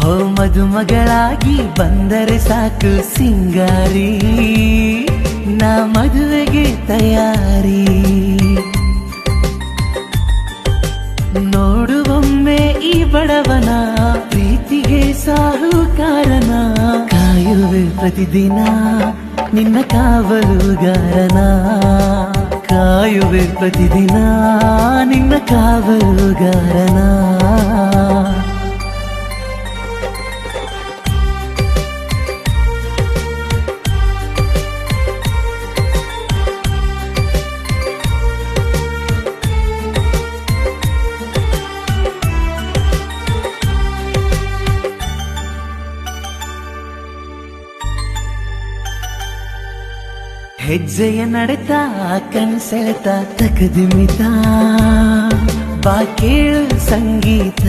ಹೋ ಮದುಮಗಳಾಗಿ ಬಂದರೆ ಸಾಕು ಸಿಂಗಾರಿ, ನಾ ಮದುವೆಗೆ ತಯಾರಿ. ನೋಡುವೊಮ್ಮೆ ಈ ಬಡವನ, ಪ್ರೀತಿಗೆ ಸಾಹುಕಾರನ. ಕಾಯುವೆ ಪ್ರತಿದಿನ ನಿನ್ನ ಕಾವಲುಗಾರನ, ಕಾಯುವೆ ಪ್ರತಿದಿನ ನಿನ್ನ ಕಾವಲುಗಾರನ. ಹೆಜ್ಜೆಯ ನಡೆತ ಕಣ್ಸೆಳೆತ ತಕದಿಮಿತ, ಬಾ ಕೇಳು ಸಂಗೀತ.